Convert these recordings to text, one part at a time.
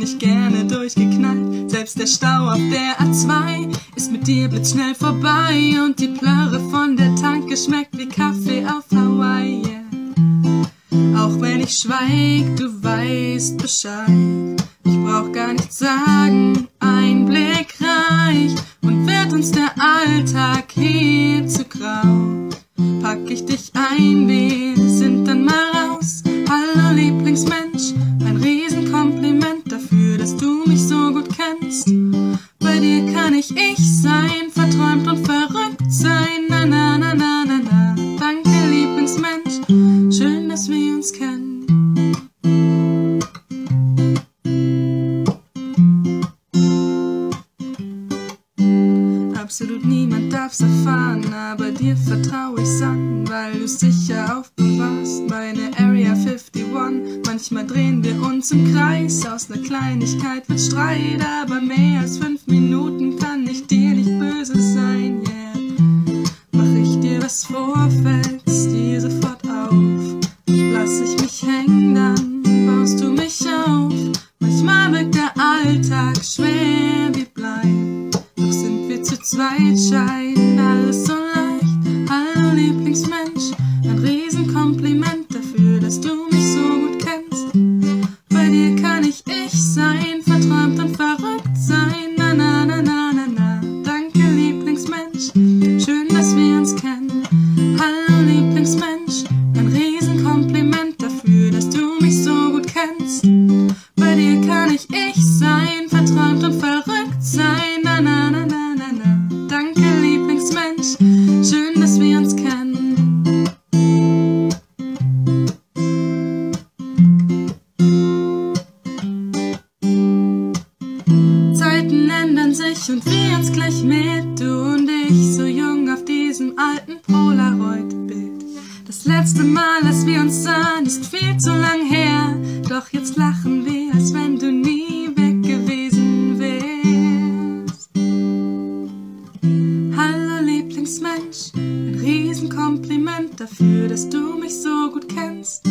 ich gerne durchgeknallt. Selbst der Stau auf der A2 ist mit dir blitzschnell vorbei. Und die Plörre von der Tanke schmeckt wie Kaffee auf Hawaii, yeah. Auch wenn ich schweig, du weißt Bescheid. Ich brauch gar nichts sagen, ein Blick reicht. Und wird uns der Alltag hier zu grau, pack ich dich ein, wir sind dann mal raus. Hallo Lieblingsmensch, ein Riesenkompliment dafür, dass du mich so gut kennst. Bei dir kann ich sein, verträumt und verrückt sein. Na na na na na na. Danke Lieblingsmensch, schön, dass wir uns kennen. Absolut niemand darf's erfahren, aber dir vertrau ich's an, weil du's sicher aufbewahrst. Meine Area 51, manchmal drehen wir uns im Kreis. Aus ner Kleinigkeit wird Streit, aber mehr als 5 Minuten kann ich dir nicht böse sein, yeah. Mach ich dir was vor, fällt's dir sofort auf. Lass ich mich hängen, dann baust du mich auf. Manchmal wirkt der Alltag schwer, wir bleiben, doch sind wir zu zweit, scheiden alles so leicht. Hallo Lieblingsmensch, ein Riesenkompliment dafür, dass du mich so gut kennst. Bei dir kann ich sein, verträumt und verrückt sein. Na na na na na na. Danke Lieblingsmensch, schön, dass wir uns kennen. Hallo Lieblingsmensch, ein Riesenkompliment dafür, dass du mich so gut kennst. Bei dir kann ich sein, verträumt und verrückt sein. Na na na na na na. Danke Lieblingsmensch, schön, dass wir uns kennen. Zeiten ändern sich und wir uns gleich mit, du und ich, so jung auf diesem alten Polaroid-Bild. Das letzte Mal, als wir uns sahen, ist viel zu lang her, doch jetzt lachen wir, als wenn du nie weg gewesen wärst. Hallo Lieblingsmensch, ein Riesenkompliment dafür, dass du mich so gut kennst.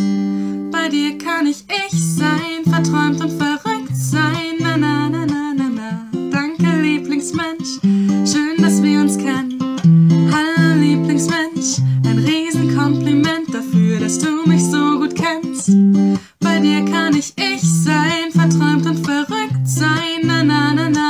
Bei dir kann ich sein, verträumt und verrückt sein. Na na na na na na. Danke Lieblingsmensch, schön, dass wir uns kennen. Hallo Lieblingsmensch, ein Riesenkompliment dafür, dass du mich so gut kennst. Bei dir kann ich sein, verträumt und verrückt sein. Na na na na.